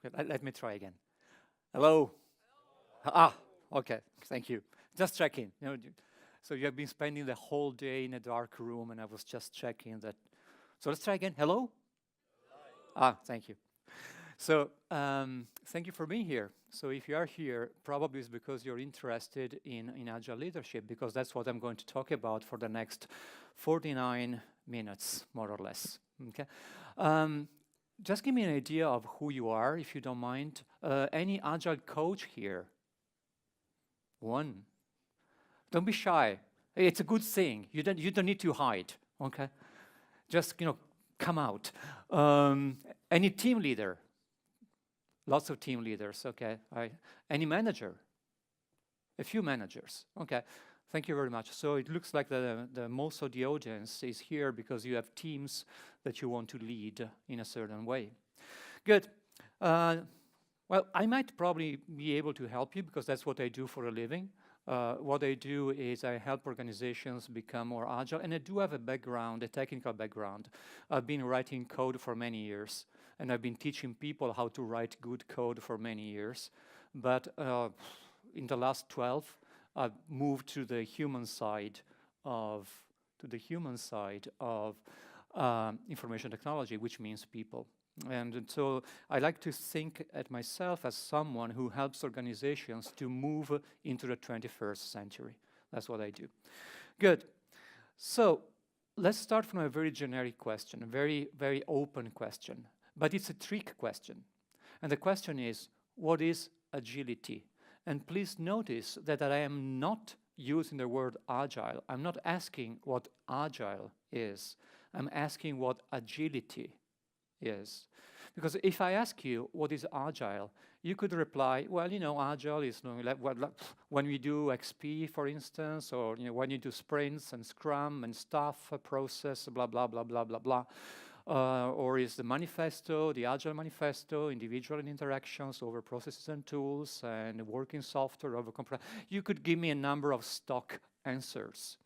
Let me try again. Hello? Ah, okay, thank you. Just checking. So you have been spending the whole day in a dark room, and I was just checking that. So let's try again. Hello? Ah, thank you. So thank you for being here. So if you are here, probably it's because you're interested in Agile Leadership, because that's what I'm going to talk about for the next 49 minutes, more or less. Okay. Just give me an idea of who you are, if you don't mind. Any Agile coach here? One. Don't be shy. It's a good thing. You don't need to hide. Okay. Just come out. Any team leader? Lots of team leaders. Okay. Any manager? A few managers. Okay. Thank you very much. So it looks like the most of the audience is here because you have teams that you want to lead in a certain way. Good. Well, I might probably be able to help you because that's what I do for a living. What I do is I help organizations become more agile, and I do have a background, a technical background. I've been writing code for many years, and I've been teaching people how to write good code for many years. But in the last 12, I've moved to the human side of information technology, which means people. And so I like to think at myself as someone who helps organizations to move into the 21st century. That's what I do. Good. So let's start from a very generic question, a very, very open question. But it's a trick question. And the question is, what is agility? And please notice that I am not using the word agile. I'm not asking what agile is. I'm asking what agility is. Because if I ask you what is agile, you could reply, well, agile is when we do XP, for instance, or when you do sprints and Scrum and stuff, process, blah, blah, blah, blah, blah, blah. Or is the manifesto, the Agile manifesto, individual interactions over processes and tools, and working software over You could give me a number of stock answers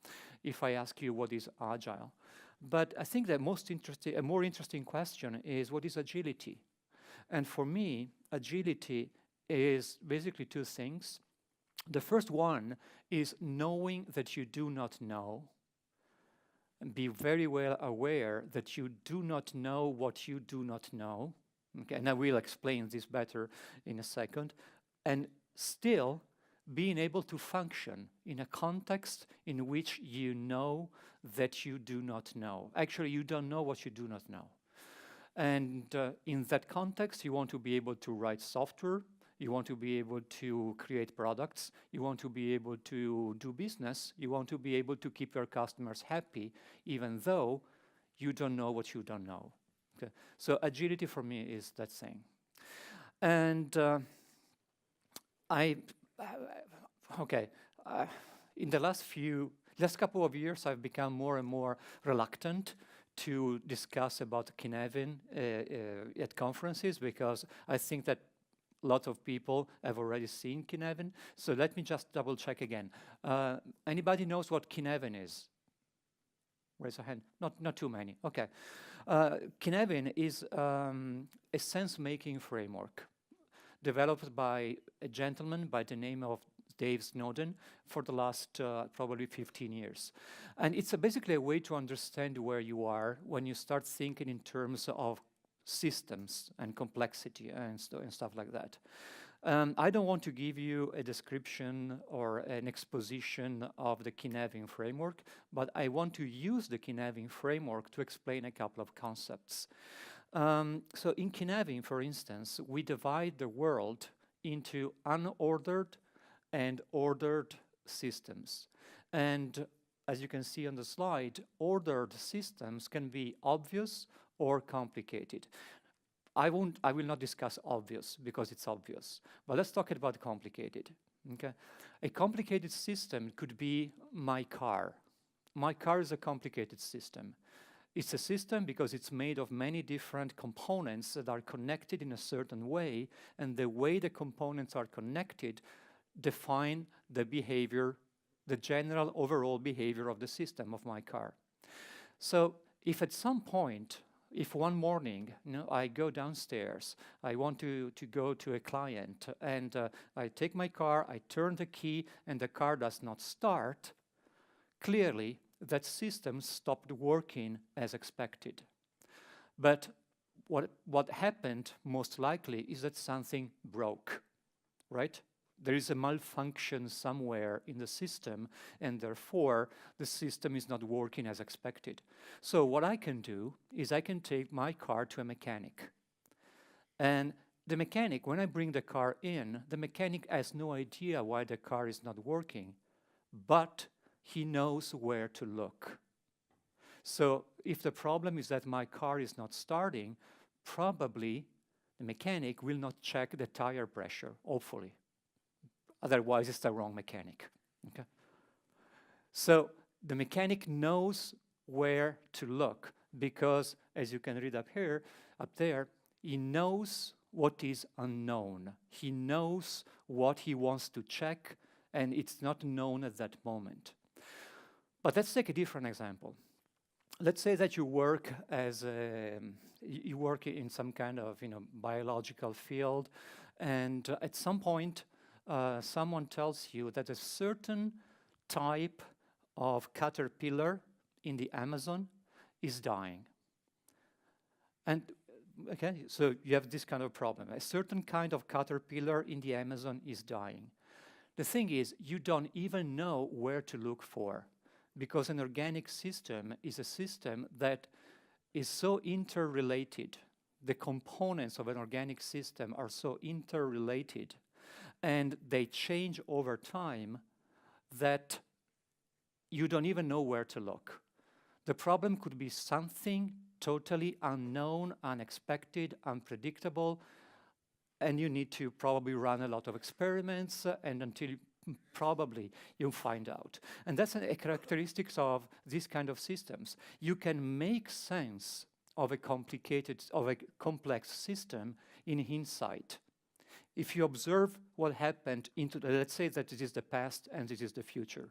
if I ask you what is agile. But I think the a more interesting question is, what is agility? And for me, agility is basically two things. The first one is knowing that you do not know, and be very well aware that you do not know what you do not know. Okay, and I will explain this better in a second. And still being able to function in a context in which you know that you do not know. Actually, you don't know what you do not know. And in that context, you want to be able to write software, you want to be able to create products, you want to be able to do business, you want to be able to keep your customers happy, even though you don't know what you don't know. Okay. So agility for me is that thing. And in the last couple of years, I've become more and more reluctant to discuss about Kinevin at conferences, because I think that a lot of people have already seen Kinevin. So let me just double check again. Anybody knows what Kinevin is? Raise a hand. Not too many. Okay. Kinevin is a sense-making framework developed by a gentleman by the name of Dave Snowden for the last probably 15 years. And it's basically a way to understand where you are when you start thinking in terms of systems and complexity and stuff like that. I don't want to give you a description or an exposition of the Kinevin framework, but I want to use the Kinevin framework to explain a couple of concepts. So in Kinevin, for instance, we divide the world into unordered and ordered systems. And as you can see on the slide, ordered systems can be obvious or complicated. I will not discuss obvious because it's obvious, but let's talk about complicated. Okay, a complicated system could be my car. My car is a complicated system. It's a system because it's made of many different components that are connected in a certain way, and the way the components are connected define the behavior, the general overall behavior of the system of my car. So if at some point if one morning, I go downstairs, I want to go to a client, and I take my car, I turn the key, and the car does not start, clearly that system stopped working as expected. But what happened most likely is that something broke, right? There is a malfunction somewhere in the system, and therefore the system is not working as expected. So what I can do is I can take my car to a mechanic. And the mechanic, when I bring the car in, the mechanic has no idea why the car is not working, but he knows where to look. So if the problem is that my car is not starting, probably the mechanic will not check the tire pressure, hopefully. Otherwise, it's the wrong mechanic. Okay? So the mechanic knows where to look because, as you can read up there, he knows what is unknown. He knows what he wants to check, and it's not known at that moment. But let's take a different example. Let's say that you work you work in some kind of biological field, and at some point, someone tells you that a certain type of caterpillar in the Amazon is dying. And okay, so you have this kind of problem. A certain kind of caterpillar in the Amazon is dying. The thing is, you don't even know where to look for, because an organic system is a system that is so interrelated. The components of an organic system are so interrelated, and they change over time that you don't even know where to look. The problem could be something totally unknown, unexpected, unpredictable, and you need to probably run a lot of experiments and until probably you find out. And that's a characteristic of these kind of systems. You can make sense of a complex system in hindsight. If you observe what happened let's say that it is the past and it is the future,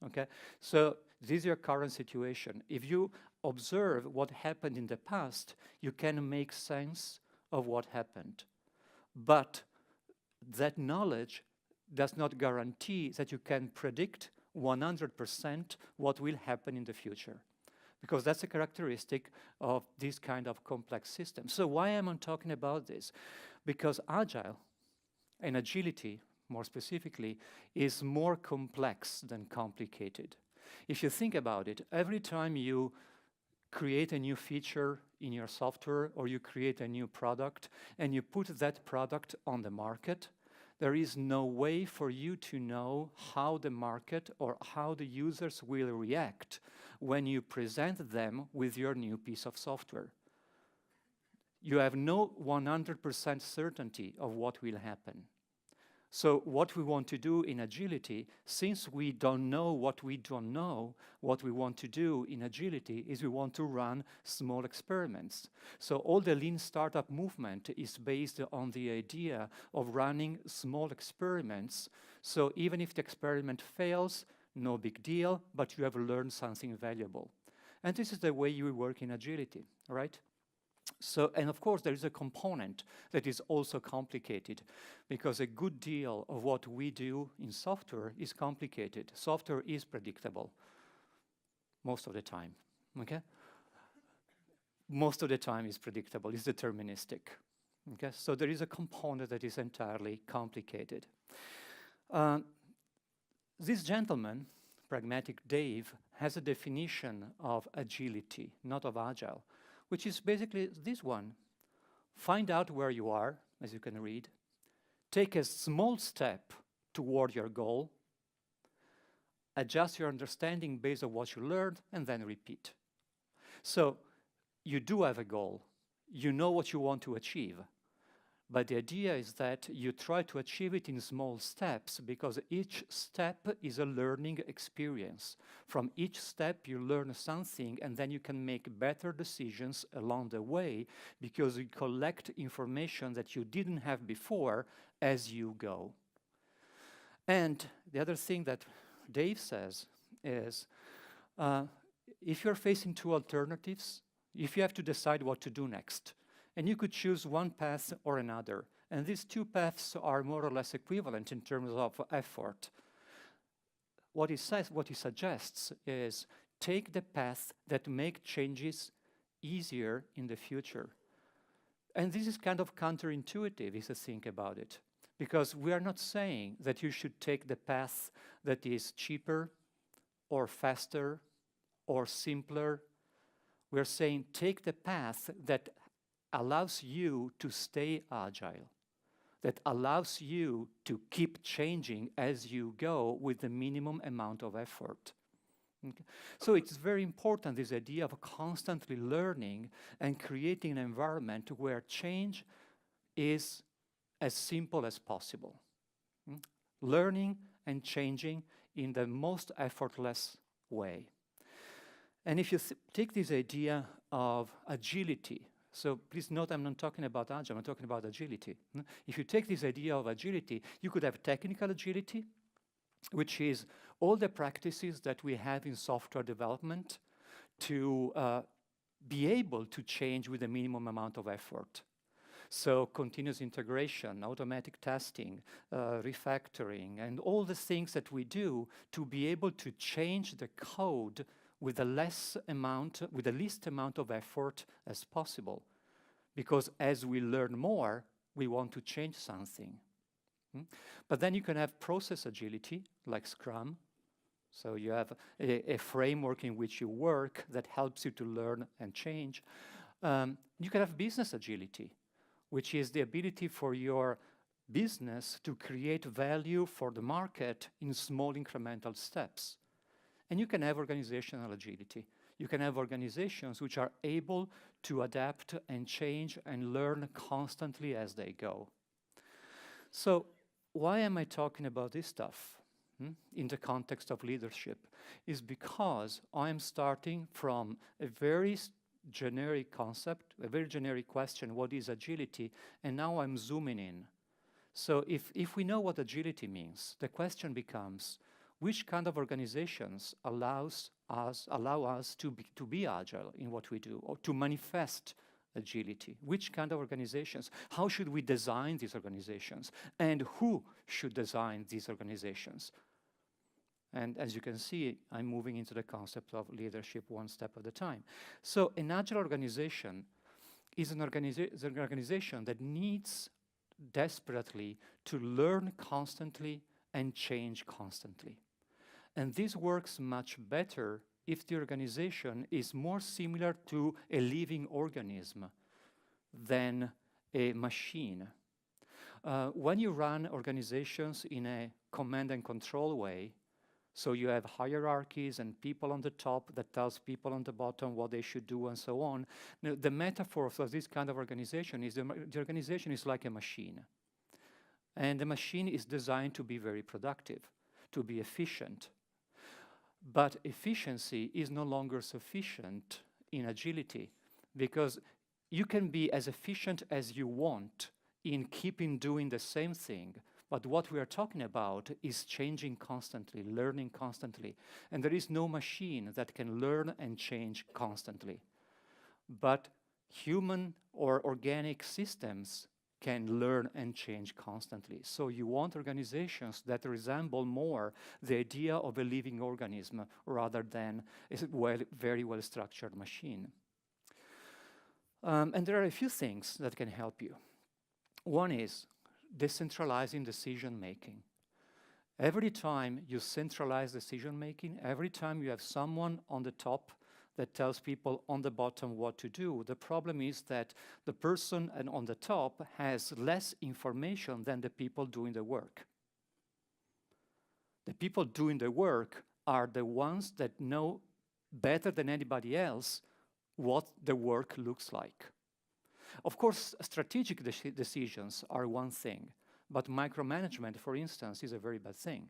okay? So this is your current situation. If you observe what happened in the past, you can make sense of what happened. But that knowledge does not guarantee that you can predict 100% what will happen in the future, because that's a characteristic of this kind of complex system. So why am I talking about this? Because Agile, and agility, more specifically, is more complex than complicated. If you think about it, every time you create a new feature in your software or you create a new product and you put that product on the market, there is no way for you to know how the market or how the users will react when you present them with your new piece of software. You have no 100% certainty of what will happen. So what we want to do in agility, since we don't know what we don't know, what we want to do in agility is we want to run small experiments. So all the lean startup movement is based on the idea of running small experiments. So even if the experiment fails, no big deal, but you have learned something valuable. And this is the way you work in agility, right? So, and of course, there is a component that is also complicated, because a good deal of what we do in software is complicated. Software is predictable most of the time, okay? Most of the time is predictable, it's deterministic, okay? So there is a component that is entirely complicated. This gentleman, Pragmatic Dave, has a definition of agility, not of agile, which is basically this one. Find out where you are, as you can read. Take a small step toward your goal. Adjust your understanding based on what you learned, and then repeat. So you do have a goal. You know what you want to achieve. But the idea is that you try to achieve it in small steps, because each step is a learning experience. From each step you learn something, and then you can make better decisions along the way, because you collect information that you didn't have before as you go. And the other thing that Dave says is, if you're facing two alternatives, if you have to decide what to do next. And you could choose one path or another. And these two paths are more or less equivalent in terms of effort. What he suggests is take the path that make changes easier in the future. And this is kind of counterintuitive if you think about it, because we are not saying that you should take the path that is cheaper or faster or simpler. We're saying take the path that allows you to stay agile, that allows you to keep changing as you go with the minimum amount of effort. Okay. So it's very important, this idea of constantly learning and creating an environment where change is as simple as possible. Learning and changing in the most effortless way. And if you take this idea of agility, so please note I'm not talking about agile, I'm talking about agility. If you take this idea of agility, you could have technical agility, which is all the practices that we have in software development to be able to change with a minimum amount of effort. So continuous integration, automatic testing, refactoring, and all the things that we do to be able to change the code with the least amount of effort as possible. Because as we learn more, we want to change something. But then you can have process agility, like Scrum. So you have a framework in which you work that helps you to learn and change. You can have business agility, which is the ability for your business to create value for the market in small incremental steps. And you can have organizational agility. You can have organizations which are able to adapt and change and learn constantly as they go. So why am I talking about this stuff in the context of leadership? Is because I'm starting from a very generic concept, a very generic question, what is agility? And now I'm zooming in. So if we know what agility means, the question becomes, which kind of organizations allow us to be agile in what we do, or to manifest agility? Which kind of organizations? How should we design these organizations? And who should design these organizations? And as you can see, I'm moving into the concept of leadership one step at a time. So an agile organization is an organization that needs desperately to learn constantly and change constantly. And this works much better if the organization is more similar to a living organism than a machine. When you run organizations in a command and control way, so you have hierarchies and people on the top that tells people on the bottom what they should do and so on. Now, the metaphor for this kind of organization is the organization is like a machine. And the machine is designed to be very productive, to be efficient. But efficiency is no longer sufficient in agility, because you can be as efficient as you want in keeping doing the same thing. But what we are talking about is changing constantly, learning constantly. And there is no machine that can learn and change constantly. But human or organic systems can learn and change constantly. So you want organizations that resemble more the idea of a living organism rather than a very well-structured machine. And there are a few things that can help you. One is decentralizing decision-making. Every time you centralize decision-making, every time you have someone on the top that tells people on the bottom what to do, the problem is that the person on the top has less information than the people doing the work. The people doing the work are the ones that know better than anybody else what the work looks like. Of course, strategic decisions are one thing, but micromanagement, for instance, is a very bad thing,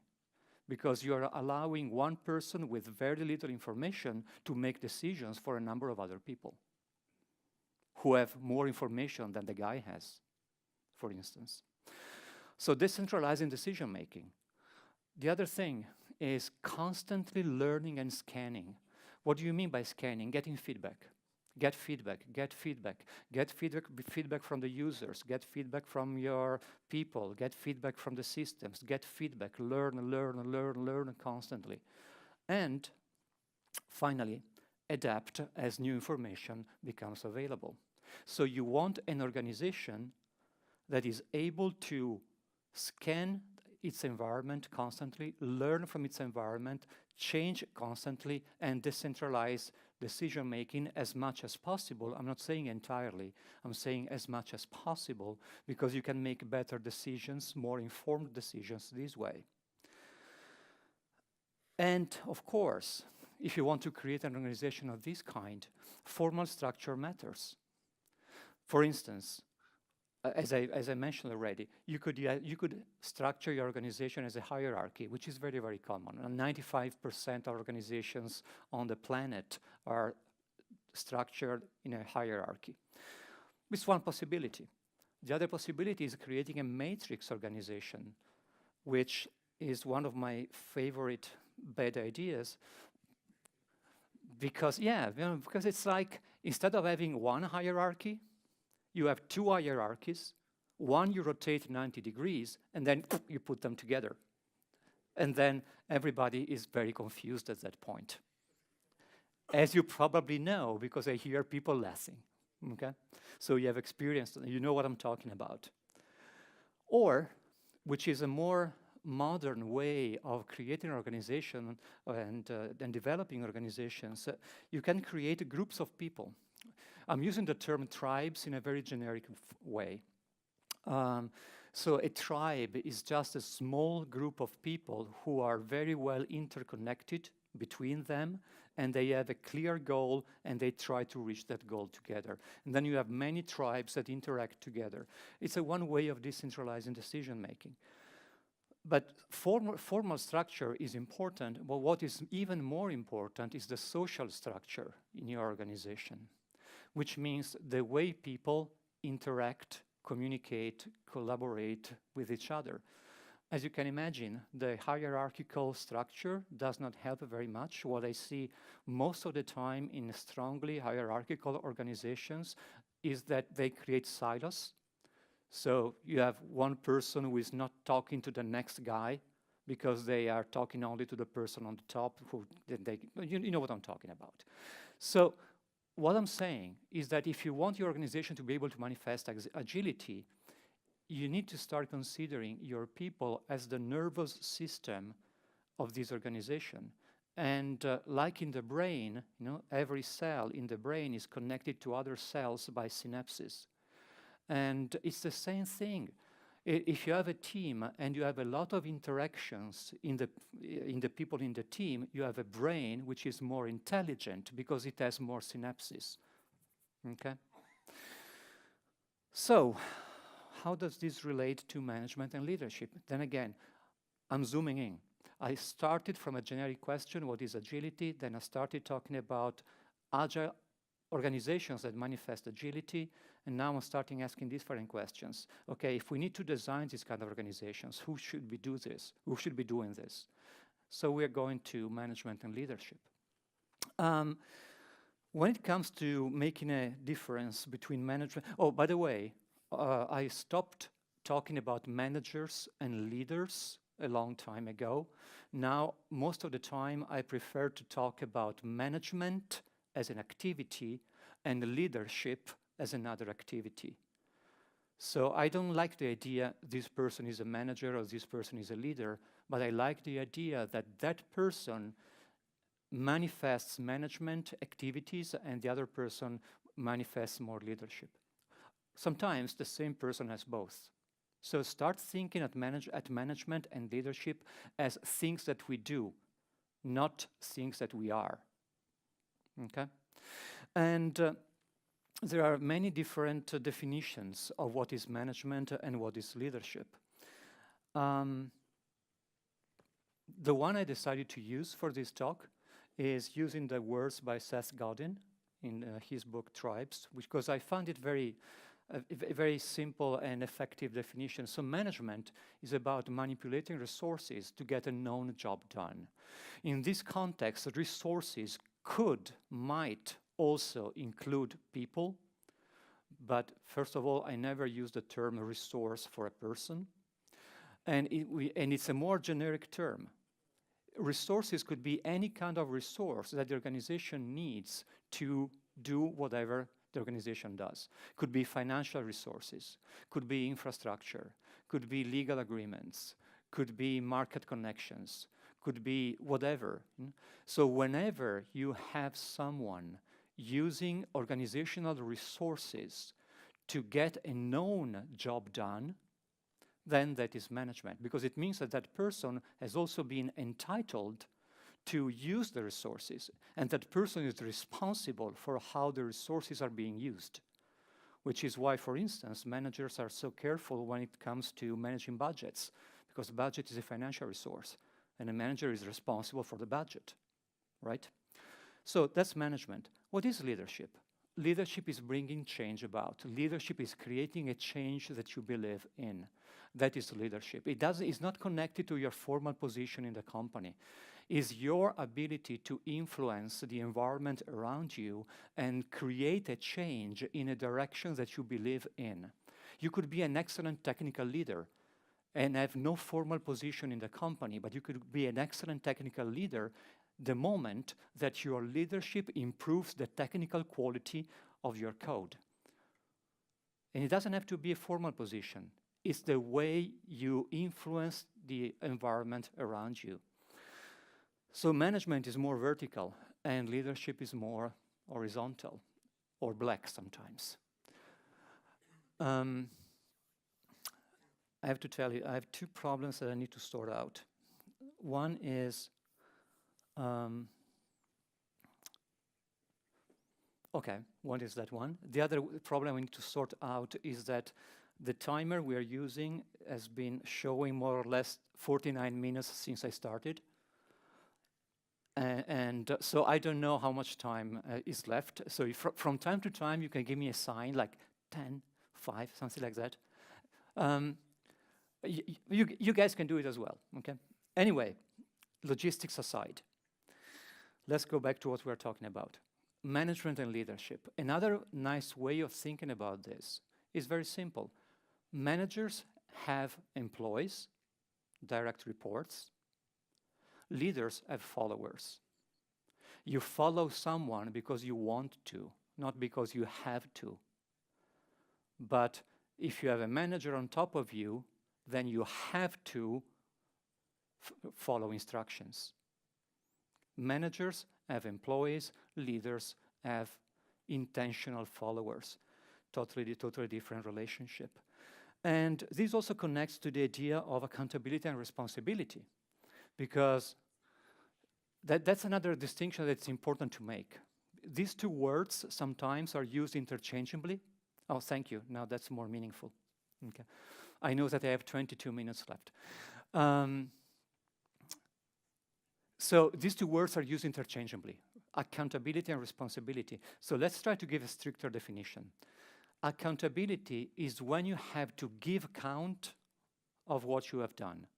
because you are allowing one person with very little information to make decisions for a number of other people who have more information than the guy has, for instance. So decentralizing decision-making. The other thing is constantly learning and scanning. What do you mean by scanning? Getting feedback. Get feedback, get feedback, get feedback from the users, get feedback from your people, get feedback from the systems, get feedback, learn constantly. And finally, adapt as new information becomes available. So you want an organization that is able to scan its environment constantly, learn from its environment, change constantly, and decentralize decision-making as much as possible. I'm not saying entirely, I'm saying as much as possible, because you can make better decisions, more informed decisions this way. And of course, if you want to create an organization of this kind, formal structure matters. For instance, as I mentioned already, you could structure your organization as a hierarchy, which is very, very common. And 95% of organizations on the planet are structured in a hierarchy. It's one possibility. The other possibility is creating a matrix organization, which is one of my favorite bad ideas. Because, because it's like, instead of having one hierarchy, you have two hierarchies. One you rotate 90 degrees, and then you put them together. And then everybody is very confused at that point. As you probably know, because I hear people laughing, okay? So you have experienced it, you know what I'm talking about. Or, which is a more modern way of creating an organization and developing organizations, you can create groups of people. I'm using the term tribes in a very generic way. So a tribe is just a small group of people who are very well interconnected between them, and they have a clear goal, and they try to reach that goal together. And then you have many tribes that interact together. It's a one way of decentralizing decision-making. But formal structure is important, but what is even more important is the social structure in your organization, which means the way people interact, communicate, collaborate with each other. As you can imagine, the hierarchical structure does not help very much. What I see most of the time in strongly hierarchical organizations is that they create silos. So you have one person who is not talking to the next guy because they are talking only to the person on the top who you know what I'm talking about. So what I'm saying is that if you want your organization to be able to manifest agility, you need to start considering your people as the nervous system of this organization. And like in the brain, every cell in the brain is connected to other cells by synapses. And it's the same thing. If you have a team and you have a lot of interactions in the people in the team, you have a brain which is more intelligent because it has more synapses. Okay? So, how does this relate to management and leadership? Then again, I'm zooming in. I started from a generic question, what is agility? Then I started talking about agile organizations that manifest agility, and now I'm starting asking these different questions. Okay, if we need to design these kind of organizations, who should we do this? Who should be doing this? So we're going to management and leadership. When it comes to making a difference between management, oh, by the way, I stopped talking about managers and leaders a long time ago. Now, most of the time, I prefer to talk about management as an activity and leadership as another activity. So I don't like the idea this person is a manager or this person is a leader, but I like the idea that that person manifests management activities and the other person manifests more leadership. Sometimes the same person has both. So start thinking at management and leadership as things that we do, not things that we are. Okay? And there are many different definitions of what is management and what is leadership. The one I decided to use for this talk is using the words by Seth Godin in his book Tribes, because I found it a very simple and effective definition. So management is about manipulating resources to get a known job done. In this context, resources might also include people, but first of all, I never use the term resource for a person, and it's a more generic term. Resources could be any kind of resource that the organization needs to do whatever the organization does. Could be financial resources, could be infrastructure, could be legal agreements, could be market connections, could be whatever. So whenever you have someone using organizational resources to get a known job done, then that is management, because it means that that person has also been entitled to use the resources, and that person is responsible for how the resources are being used, which is why, for instance, managers are so careful when it comes to managing budgets, because the budget is a financial resource, and a manager is responsible for the budget, right? So that's management. What is leadership? Leadership is bringing change about. Leadership is creating a change that you believe in. That is leadership. It's not connected to your formal position in the company. It's your ability to influence the environment around you and create a change in a direction that you believe in. You could be an excellent technical leader and have no formal position in the company, but you could be an excellent technical leader the moment that your leadership improves the technical quality of your code. And it doesn't have to be a formal position. It's the way you influence the environment around you. So management is more vertical, and leadership is more horizontal, or black sometimes. I have to tell you, I have two problems that I need to sort out. One is, what is that one? The other problem we need to sort out is that the timer we are using has been showing more or less 49 minutes since I started. So I don't know how much time is left. So if from time to time you can give me a sign like 10, 5, something like that. You guys can do it as well, okay? Anyway, logistics aside, let's go back to what we're talking about. Management and leadership. Another nice way of thinking about this is very simple. Managers have employees, direct reports. Leaders have followers. You follow someone because you want to, not because you have to. But if you have a manager on top of you, then you have to follow instructions. Managers have employees, leaders have intentional followers. Totally different relationship. And this also connects to the idea of accountability and responsibility, because that's another distinction that's important to make. These two words sometimes are used interchangeably. Oh, thank you. Now that's more meaningful. Okay. I know that I have 22 minutes left. So these two words are used interchangeably, accountability and responsibility. So let's try to give a stricter definition. Accountability is when you have to give count of what you have done.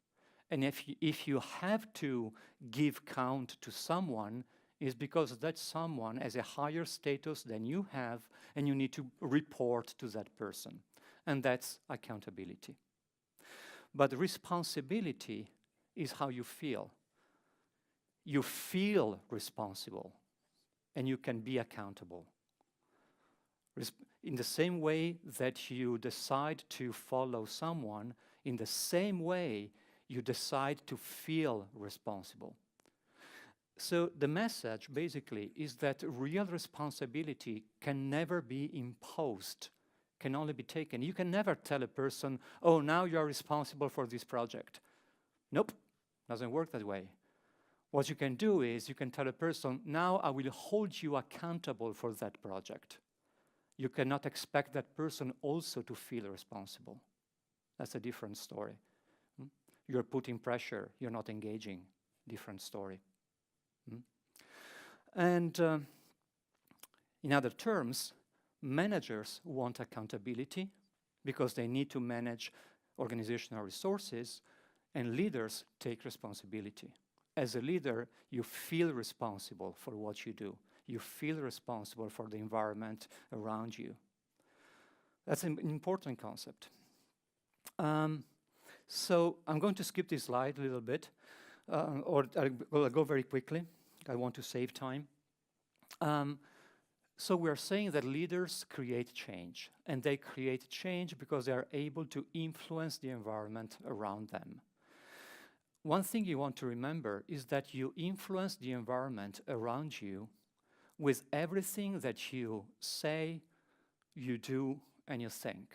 And if you have to give count to someone, it's because that someone has a higher status than you have, and you need to report to that person. And that's accountability. But responsibility is how you feel. You feel responsible, and you can be accountable. In the same way that you decide to follow someone, in the same way you decide to feel responsible. So the message basically is that real responsibility can never be imposed, can only be taken. You can never tell a person, oh, now you're responsible for this project. Nope, doesn't work that way. What you can do is you can tell a person, now I will hold you accountable for that project. You cannot expect that person also to feel responsible. That's a different story. You're putting pressure, you're not engaging. Different story. And in other terms, managers want accountability because they need to manage organizational resources, and leaders take responsibility. As a leader, you feel responsible for what you do. You feel responsible for the environment around you. That's an important concept. So I'm going to skip this slide a little bit, or I'll go very quickly. I want to save time. So we're saying that leaders create change, and they create change because they are able to influence the environment around them. One thing you want to remember is that you influence the environment around you with everything that you say, you do, and you think.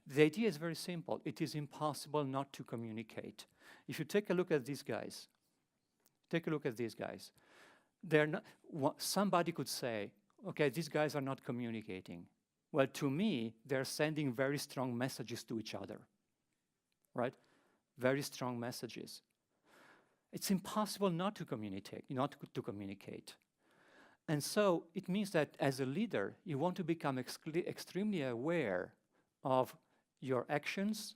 The idea is very simple. It is impossible not to communicate. If you take a look at these guys, they're not, somebody could say, okay, these guys are not communicating. Well, to me, they're sending very strong messages to each other, right? Very strong messages. It's impossible not to communicate. And so it means that as a leader, you want to become extremely aware of your actions,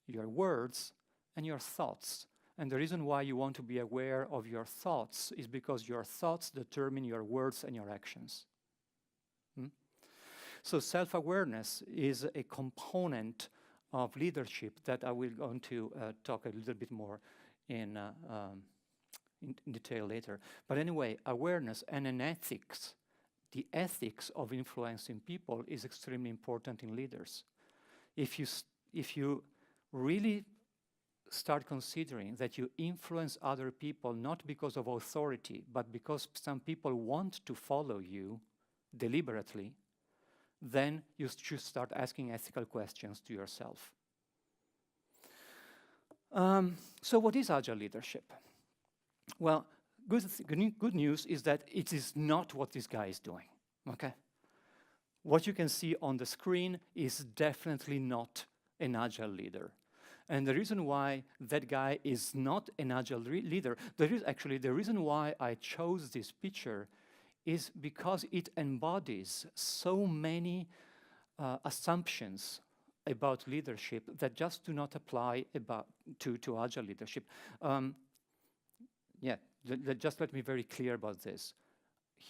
your words, and your thoughts. And the reason why you want to be aware of your thoughts is because your thoughts determine your words and your actions. So self-awareness is a component of leadership that I will go into talk a little bit more in detail later. But anyway, awareness and an ethics, the ethics of influencing people is extremely important in leaders. If you really start considering that you influence other people not because of authority, but because some people want to follow you deliberately, then you should start asking ethical questions to yourself. So what is Agile leadership? Well, good news is that it is not what this guy is doing, okay? What you can see on the screen is definitely not an Agile leader. And the reason why that guy is not an Agile leader, the reason why I chose this picture is because it embodies so many assumptions about leadership that just do not apply to Agile leadership. Just let me be very clear about this.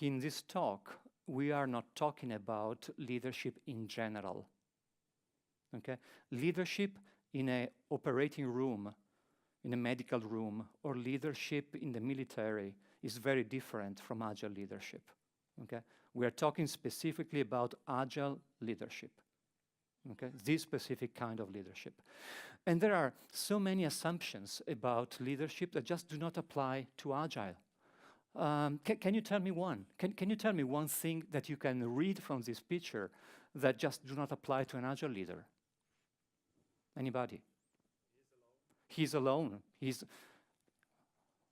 In this talk, we are not talking about leadership in general. Okay? Leadership in an operating room, in a medical room, or leadership in the military is very different from Agile leadership. Okay? We are talking specifically about Agile leadership. Okay? This specific kind of leadership. And there are so many assumptions about leadership that just do not apply to Agile. Can you tell me one? Can you tell me one thing that you can read from this picture that just do not apply to an Agile leader? Anybody? He's alone.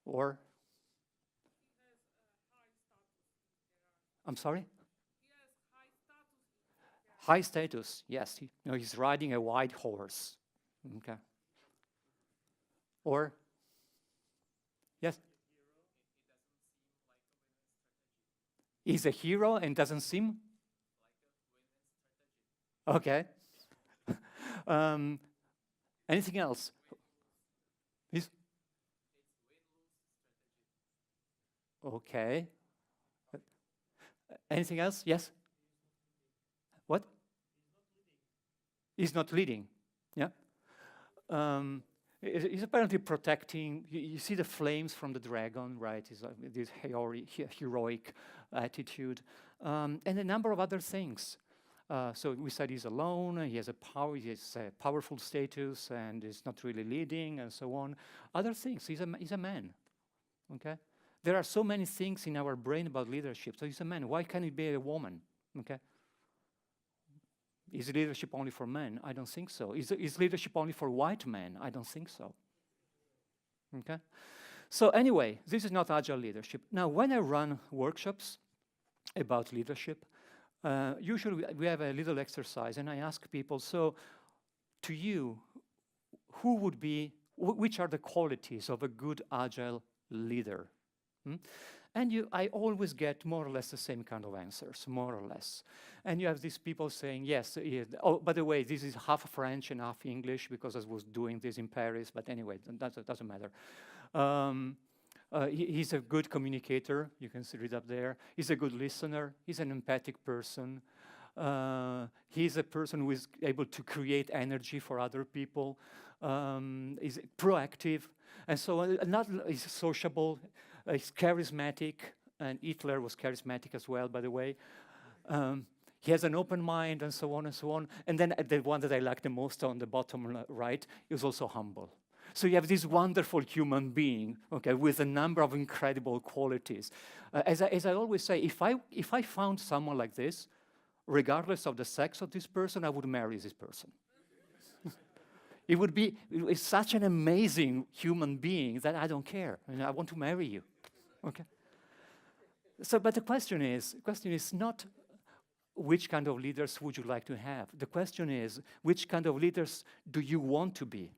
Or? I'm sorry? High status, yes. He's riding a white horse. Okay. Or? Yes? He's a hero and doesn't seem? Okay. Anything else? Okay. Anything else? Yes? What? He's not leading. Yeah? He's apparently protecting. You see the flames from the dragon, right? He's this heroic attitude. And a number of other things. So we said he's alone, he has a powerful status, and is not really leading, and so on. Other things, he's a man, okay? There are so many things in our brain about leadership. So he's a man. Why can't he be a woman, okay? Is leadership only for men? I don't think so. Is leadership only for white men? I don't think so, okay? So anyway, this is not Agile leadership. Now, when I run workshops about leadership, usually we have a little exercise, and I ask people, so to you, which are the qualities of a good Agile leader? And I always get more or less the same kind of answers, more or less. And you have these people saying, yes, oh, by the way, this is half French and half English because I was doing this in Paris, but anyway, that doesn't matter. He's a good communicator. You can see it up there. He's a good listener. He's an empathic person. He's a person who is able to create energy for other people. Is proactive, and so he's sociable. He's charismatic, and Hitler was charismatic as well, by the way. He has an open mind, and so on and so on. And then the one that I like the most on the bottom right is also humble. So you have this wonderful human being, okay, with a number of incredible qualities. As I always say, if I found someone like this, regardless of the sex of this person, I would marry this person. It's such an amazing human being that I don't care. I mean, I want to marry you, okay? So, but the question is not which kind of leaders would you like to have? The question is, which kind of leaders do you want to be?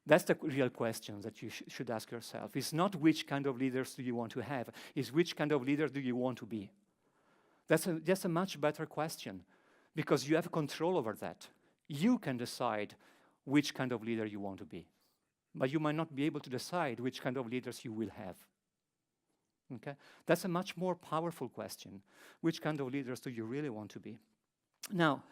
That's the real question that you should ask yourself. It's not which kind of leaders do you want to have, it's which kind of leader do you want to be? That's a much better question, because you have control over that. You can decide which kind of leader you want to be, but you might not be able to decide which kind of leaders you will have. Okay? That's a much more powerful question. Which kind of leaders do you really want to be? Now,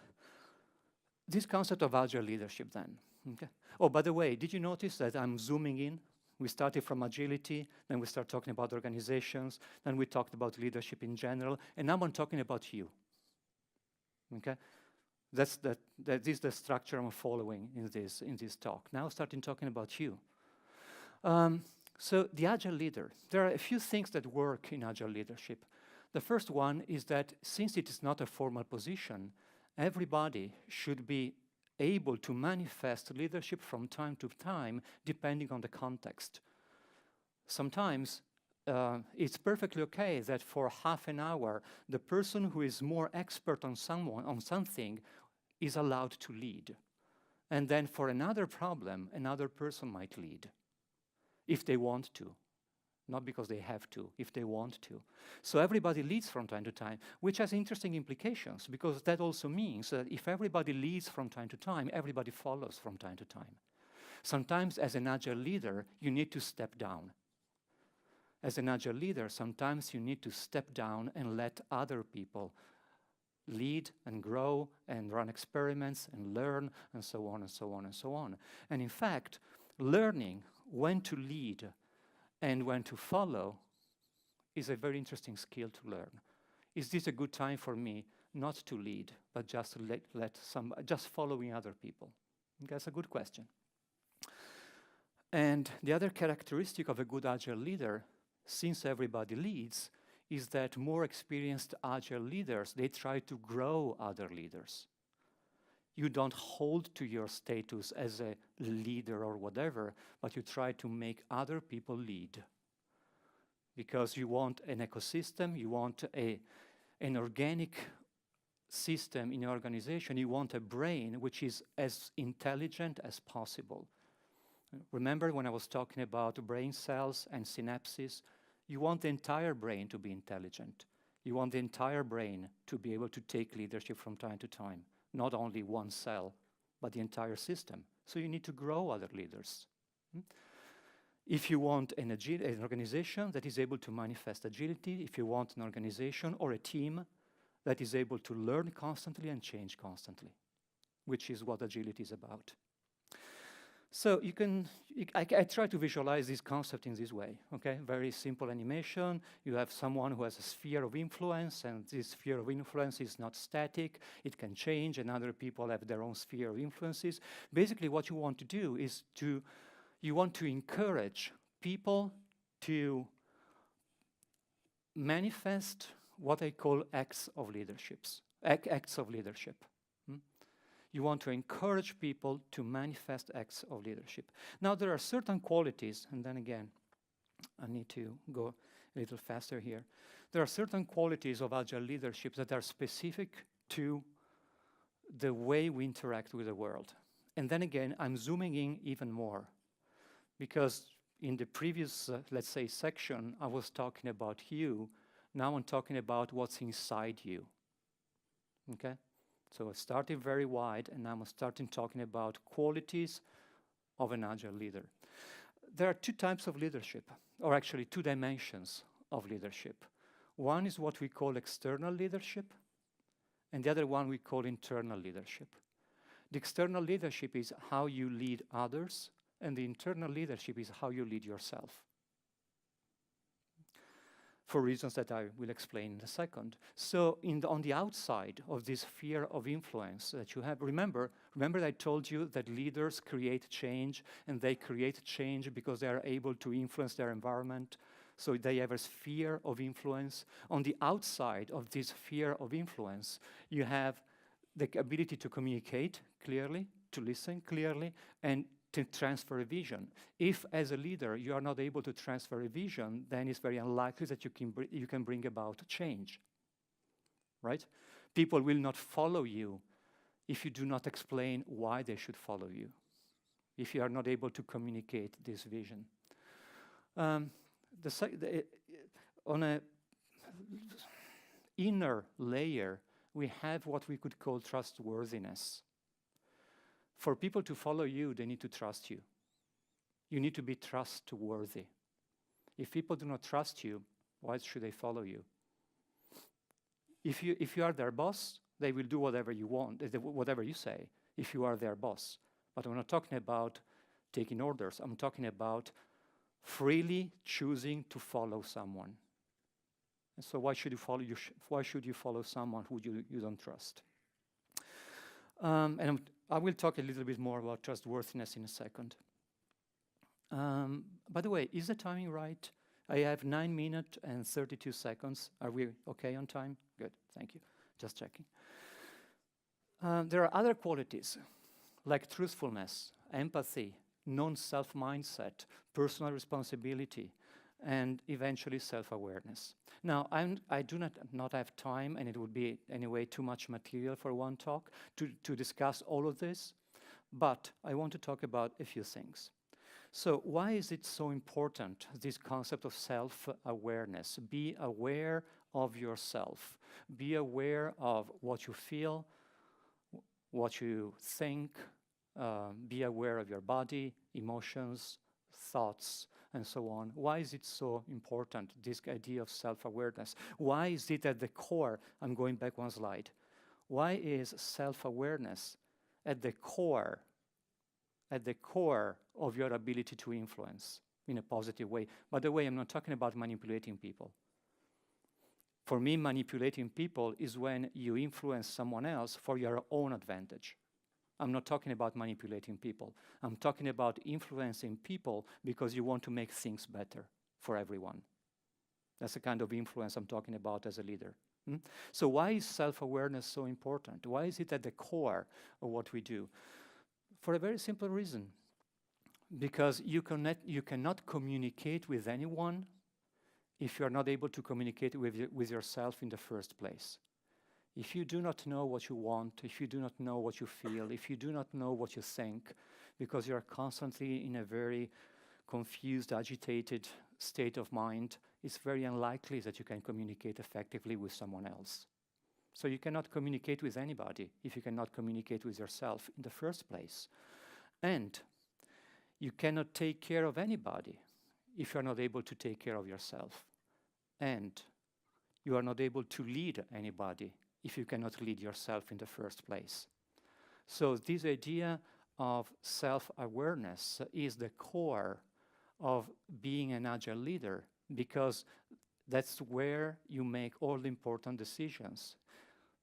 this concept of agile leadership then. Okay. Oh, by the way, did you notice that I'm zooming in? We started from agility, then we start talking about organizations, then we talked about leadership in general, and now I'm talking about you. Okay? This is the structure I'm following in this talk. Now starting talking about you. So the agile leader, there are a few things that work in agile leadership. The first one is that since it is not a formal position, everybody should be able to manifest leadership from time to time, depending on the context. Sometimes it's perfectly okay that for half an hour, the person who is more expert on something is allowed to lead. And then for another problem, another person might lead, if they want to. Not because they have to, if they want to. So everybody leads from time to time, which has interesting implications, because that also means that if everybody leads from time to time, everybody follows from time to time. Sometimes as an agile leader, you need to step down. As an agile leader, sometimes you need to step down and let other people lead and grow and run experiments and learn and so on and so on and so on. And in fact, learning when to lead and when to follow is a very interesting skill to learn. Is this a good time for me not to lead, but just to just following other people? That's a good question. And the other characteristic of a good agile leader, since everybody leads, is that more experienced agile leaders, they try to grow other leaders. You don't hold to your status as a leader or whatever, but you try to make other people lead. Because you want an ecosystem, you want an organic system in your organization, you want a brain which is as intelligent as possible. Remember when I was talking about brain cells and synapses? You want the entire brain to be intelligent. You want the entire brain to be able to take leadership from time to time. Not only one cell, but the entire system. So you need to grow other leaders. If you want an organization that is able to manifest agility, if you want an organization or a team that is able to learn constantly and change constantly, which is what agility is about. So I try to visualize this concept in this way, okay? Very simple animation. You have someone who has a sphere of influence, and this sphere of influence is not static. It can change, and other people have their own sphere of influences. Basically, what you want to do is you want to encourage people to manifest what I call acts of leadership. You want to encourage people to manifest acts of leadership. Now, there are certain qualities, and then again, I need to go a little faster here. There are certain qualities of agile leadership that are specific to the way we interact with the world. And then again, I'm zooming in even more, because in the previous, let's say, section, I was talking about you. Now I'm talking about what's inside you, okay? So I started very wide, and now I'm starting talking about qualities of an agile leader. There are two types of leadership, or actually two dimensions of leadership. One is what we call external leadership, and the other one we call internal leadership. The external leadership is how you lead others, and the internal leadership is how you lead yourself, for reasons that I will explain in a second. So on the outside of this sphere of influence that you have, remember I told you that leaders create change, and they create change because they are able to influence their environment. So they have a sphere of influence. On the outside of this sphere of influence, you have the ability to communicate clearly, to listen clearly, and to transfer a vision. If, as a leader, you are not able to transfer a vision, then it's very unlikely that you can bring about change, right? People will not follow you if you do not explain why they should follow you, if you are not able to communicate this vision. On an inner layer, we have what we could call trustworthiness. For people to follow you, they need to trust you. You need to be trustworthy. If people do not trust you, why should they follow you? If you are their boss, they will do whatever you want, whatever you say, if you are their boss. But I'm not talking about taking orders. I'm talking about freely choosing to follow someone. And so why should you follow? Why should you follow someone who you don't trust? And I will talk a little bit more about trustworthiness in a second. By the way, is the timing right? I have 9 minutes and 32 seconds. Are we okay on time? Good, thank you. Just checking. There are other qualities like truthfulness, empathy, non-self mindset, personal responsibility, and eventually self-awareness. Now, I do not have time, and it would be anyway too much material for one talk to discuss all of this, but I want to talk about a few things. So why is it so important, this concept of self-awareness? Be aware of yourself. Be aware of what you feel, what you think. Be aware of your body, emotions, thoughts, and so on. Why is it so important, this idea of self-awareness? Why is it at the core? I'm going back one slide. Why is self-awareness at the core of your ability to influence in a positive way? By the way, I'm not talking about manipulating people. For me, manipulating people is when you influence someone else for your own advantage. I'm not talking about manipulating people. I'm talking about influencing people because you want to make things better for everyone. That's the kind of influence I'm talking about as a leader. So why is self-awareness so important? Why is it at the core of what we do? For a very simple reason. Because you cannot communicate with anyone if you're not able to communicate with yourself in the first place. If you do not know what you want, if you do not know what you feel, if you do not know what you think, because you're constantly in a very confused, agitated state of mind, it's very unlikely that you can communicate effectively with someone else. So you cannot communicate with anybody if you cannot communicate with yourself in the first place. And you cannot take care of anybody if you're not able to take care of yourself. And you are not able to lead anybody if you cannot lead yourself in the first place. So this idea of self-awareness is the core of being an agile leader, because that's where you make all the important decisions.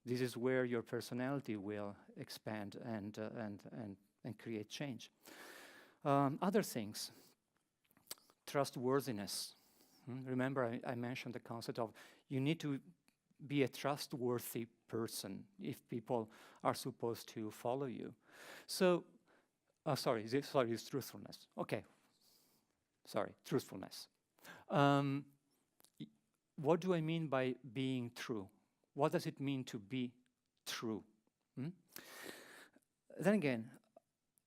This is where your personality will expand and create change. Other things, trustworthiness. Remember, I mentioned the concept of you need to be a trustworthy person if people are supposed to follow you. So, it's truthfulness. Okay, truthfulness. What do I mean by being true? What does it mean to be true? Then again,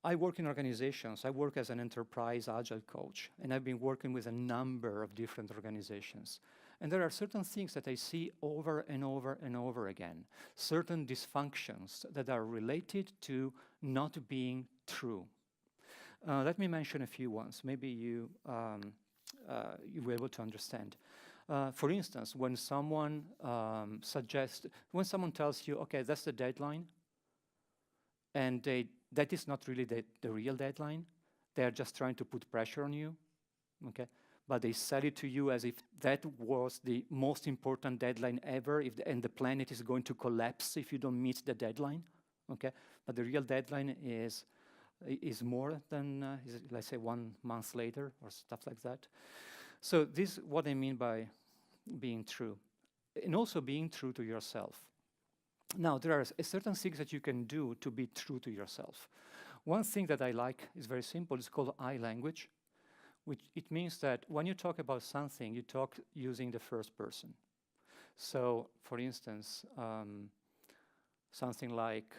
I work in organizations. I work as an enterprise agile coach, and I've been working with a number of different organizations. And there are certain things that I see over and over and over again, certain dysfunctions that are related to not being true. Let me mention a few ones. Maybe you were able to understand. For instance, when someone when someone tells you, okay, that's the deadline, and that is not really the real deadline, they are just trying to put pressure on you, okay? But they sell it to you as if that was the most important deadline ever, and the planet is going to collapse if you don't meet the deadline, okay? But the real deadline is more than, let's say, 1 month later or stuff like that. So this is what I mean by being true, and also being true to yourself. Now, there are certain things that you can do to be true to yourself. One thing that I like is very simple. It's called I language, which it means that when you talk about something, you talk using the first person. So, for instance, something like,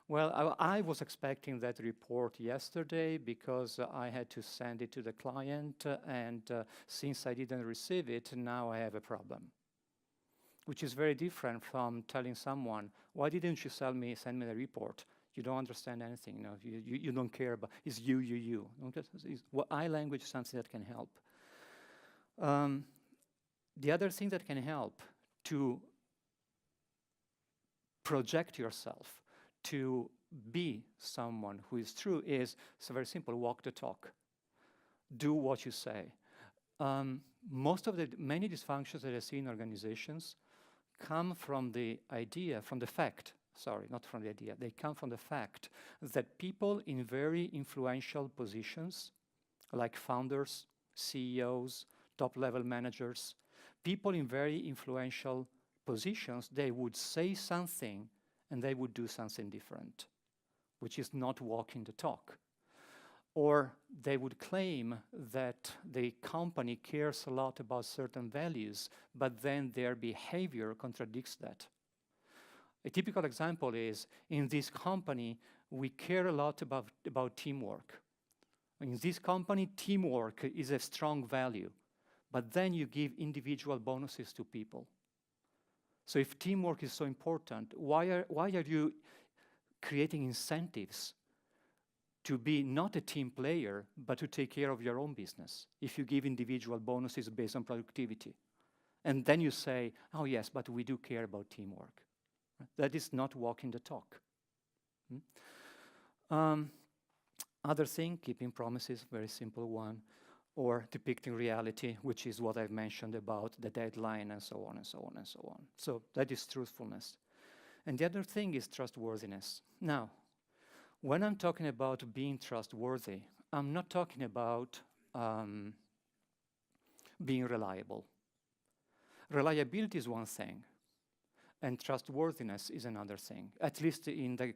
well, I was expecting that report yesterday because I had to send it to the client, and since I didn't receive it, now I have a problem. Which is very different from telling someone, why didn't you send me the report? You don't understand anything, you don't care about, it's you. Okay? Well, I language is something that can help. The other thing that can help to project yourself, to be someone who is true is, it's very simple, walk the talk. Do what you say. Many dysfunctions that I see in organizations come from the fact, they come from the fact that people in very influential positions, like founders, CEOs, top-level managers, people in very influential positions, they would say something and they would do something different, which is not walking the talk. Or they would claim that the company cares a lot about certain values, but then their behavior contradicts that. A typical example is, in this company, we care a lot about teamwork. In this company, teamwork is a strong value, but then you give individual bonuses to people. So if teamwork is so important, why are you creating incentives to be not a team player, but to take care of your own business, if you give individual bonuses based on productivity? And then you say, oh yes, but we do care about teamwork. That is not walking the talk. Other thing, keeping promises, very simple one, or depicting reality, which is what I've mentioned about the deadline and so on and so on and so on. So that is truthfulness. And the other thing is trustworthiness. Now, when I'm talking about being trustworthy, I'm not talking about being reliable. Reliability is one thing, and trustworthiness is another thing, at least in the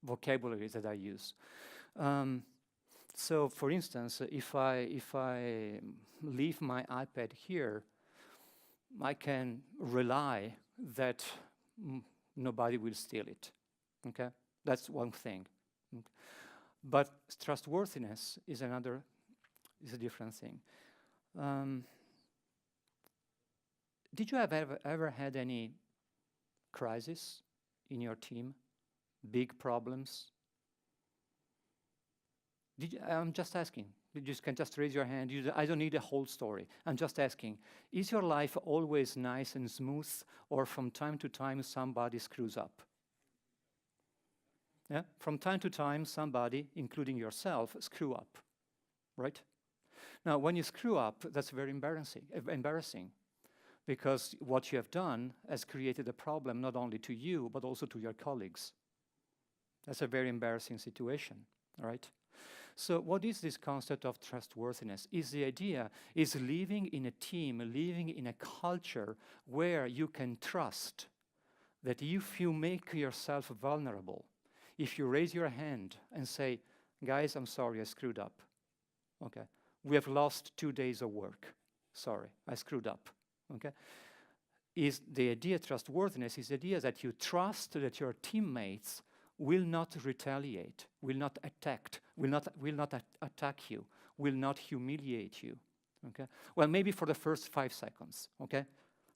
vocabulary that I use. So, for instance, if I leave my iPad here, I can rely that nobody will steal it. Okay, that's one thing. But trustworthiness is a different thing. Did you have ever had any crisis in your team? Big problems? I'm just asking. You can just raise your hand. I don't need a whole story. I'm just asking. Is your life always nice and smooth, or from time to time somebody screws up? Yeah? From time to time, somebody, including yourself, screw up, right? Now, when you screw up, that's very embarrassing, because what you have done has created a problem not only to you, but also to your colleagues. That's a very embarrassing situation, all right? So what is this concept of trustworthiness? Is the idea is living in a team, living in a culture where you can trust that if you make yourself vulnerable, if you raise your hand and say, guys, I'm sorry, I screwed up. Okay, we have lost 2 days of work. Sorry, I screwed up. Okay, is the idea trustworthiness is the idea that you trust that your teammates will not retaliate, will not attack you, will not humiliate you. Okay, well, maybe for the first 5 seconds. Okay,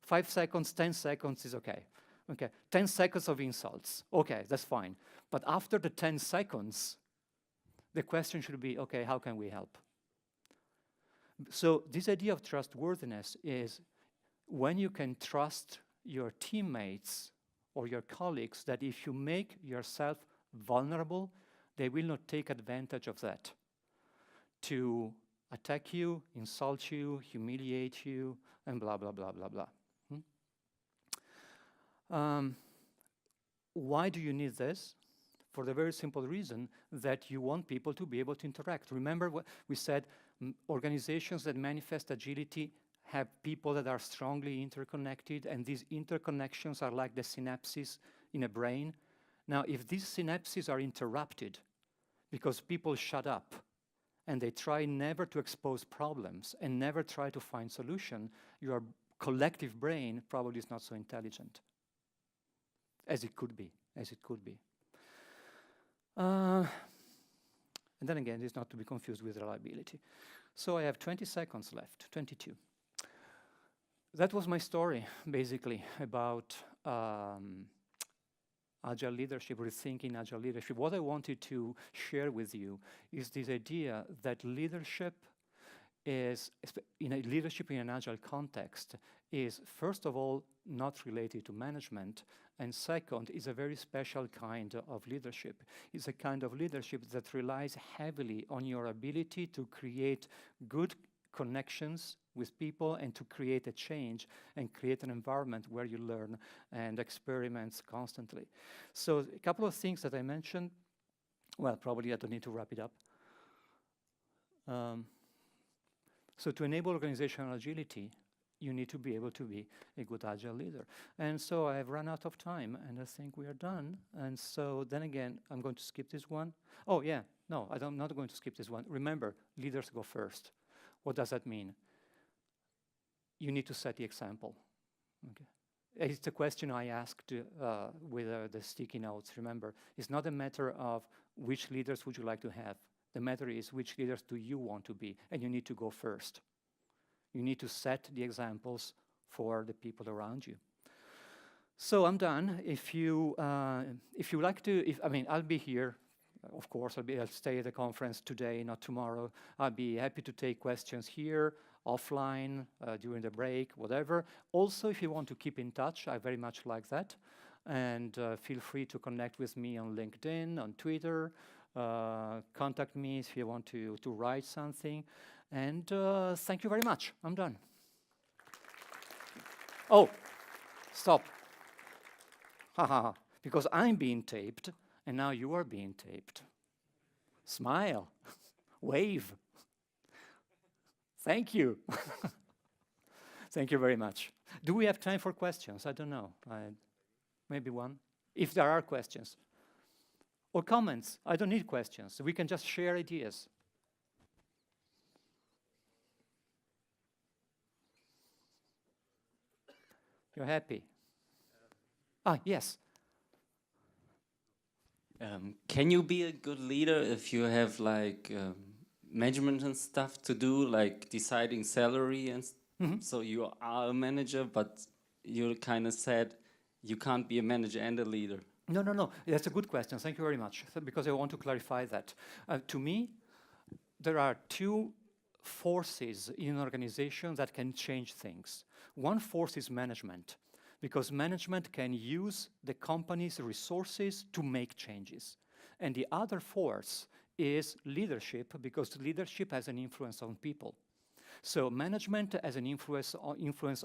5 seconds, 10 seconds is okay. Okay, 10 seconds of insults. Okay, that's fine. But after the 10 seconds, The question should be, okay, how can we help? So this idea of trustworthiness is when you can trust your teammates or your colleagues that if you make yourself vulnerable, they will not take advantage of that to attack you, insult you, humiliate you, and blah, blah, blah, blah, blah. Why do you need this? For the very simple reason that you want people to be able to interact. Remember what we said, organizations that manifest agility have people that are strongly interconnected, and these interconnections are like the synapses in a brain. Now, if these synapses are interrupted because people shut up and they try never to expose problems and never try to find solution, your collective brain probably is not so intelligent as it could be, And then again, it's not to be confused with reliability. So I have 20 seconds left, 22. That was my story, basically, about Agile leadership, rethinking Agile leadership. What I wanted to share with you is this idea that leadership is, leadership in an Agile context is, first of all, not related to management, and second, is a very special kind of leadership. It's a kind of leadership that relies heavily on your ability to create good connections with people and to create a change and create an environment where you learn and experiment constantly. So a couple of things that I mentioned, well, probably I don't need to wrap it up. So to enable organizational agility, you need to be able to be a good Agile leader. And so I have run out of time, and I think we are done. And so then again, I'm going to skip this one. Oh, yeah, no, I'm not going to skip this one. Remember, leaders go first. What does that mean? You need to set the example. Okay. It's the question I asked with the sticky notes, remember. It's not a matter of which leaders would you like to have. The matter is which leaders do you want to be, and you need to go first. You need to set the examples for the people around you. So I'm done. If you like to, I'll be here. Of course, I'll stay at the conference today, not tomorrow. I'll be happy to take questions here, offline, during the break, whatever. Also, if you want to keep in touch, I very much like that. And feel free to connect with me on LinkedIn, on Twitter. Contact me if you want to write something. And thank you very much. I'm done. Oh, stop. Because I'm being taped, and now you are being taped. Smile. Wave. Thank you. Thank you very much. Do we have time for questions? I don't know. Maybe one. If there are questions. Or comments. I don't need questions. We can just share ideas. You're happy? Yes. Can you be a good leader if you have like management and stuff to do, like deciding salary and so you are a manager, but you kind of said you can't be a manager and a leader? No. That's a good question. Thank you very much, because I want to clarify that. To me, there are two forces in an organization that can change things. One force is management, because management can use the company's resources to make changes. And the other force is leadership, because leadership has an influence on people. So management has an influence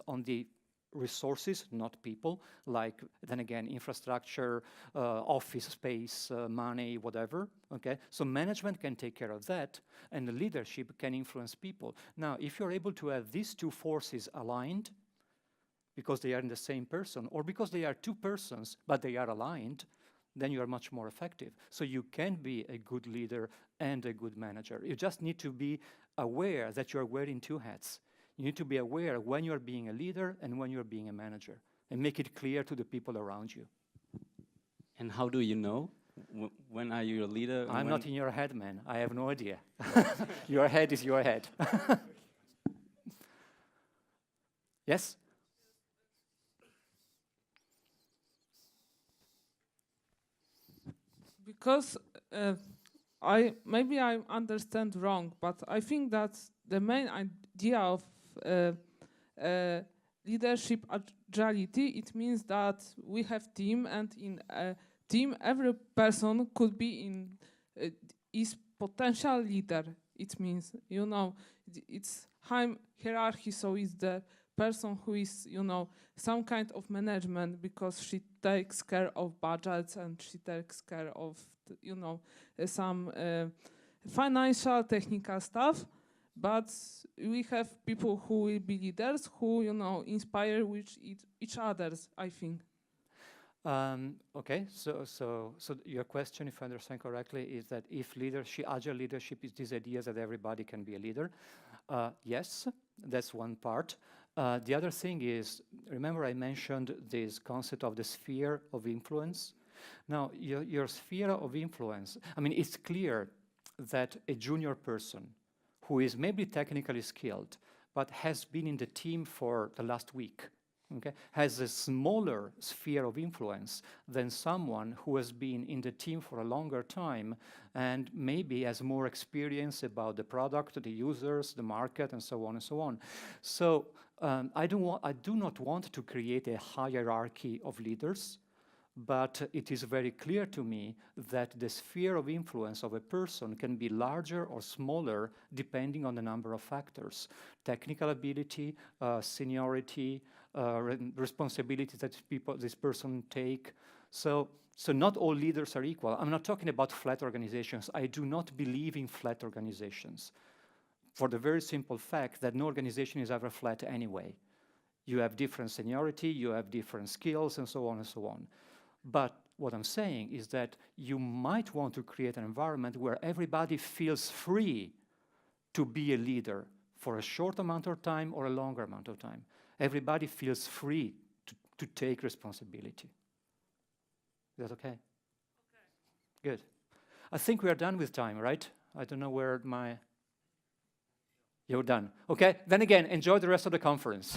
on the resources, not people, like, then again, infrastructure, office space, money, whatever, okay? So management can take care of that, and the leadership can influence people. Now, if you're able to have these two forces aligned, because they are in the same person, or because they are two persons, but they are aligned, then you are much more effective. So you can be a good leader and a good manager. You just need to be aware that you're wearing two hats. You need to be aware when you're being a leader and when you're being a manager, and make it clear to the people around you. And how do you know? When are you a leader? I'm not in your head, man. I have no idea. Your head is your head. Yes? Because maybe I understand wrong, but I think that the main idea of leadership agility, it means that we have team, and in a team every person could be is potential leader. It means, you know, it's high hierarchy, so it's the person who is, you know, some kind of management, because she takes care of budgets and she takes care of, you know, some financial, technical stuff. But we have people who will be leaders, who, you know, inspire with each others, I think. Okay, so your question, if I understand correctly, is that if leadership, agile leadership, is this idea that everybody can be a leader? Yes, that's one part. The other thing is, remember I mentioned this concept of the sphere of influence? Now, your sphere of influence, I mean, it's clear that a junior person who is maybe technically skilled, but has been in the team for the last week, okay, has a smaller sphere of influence than someone who has been in the team for a longer time and maybe has more experience about the product, the users, the market, and so on and so on. So I do not want to create a hierarchy of leaders, but it is very clear to me that the sphere of influence of a person can be larger or smaller depending on the number of factors: technical ability, seniority, responsibilities that this person take. So not all leaders are equal. I'm not talking about flat organizations. I do not believe in flat organizations, for the very simple fact that no organization is ever flat anyway. You have different seniority, you have different skills, and so on and so on. But what I'm saying is that you might want to create an environment where everybody feels free to be a leader for a short amount of time or a longer amount of time. Everybody feels free to take responsibility. Is that okay? Okay. Good. I think we are done with time, right? I don't know where my... You're done. Okay, then again, enjoy the rest of the conference.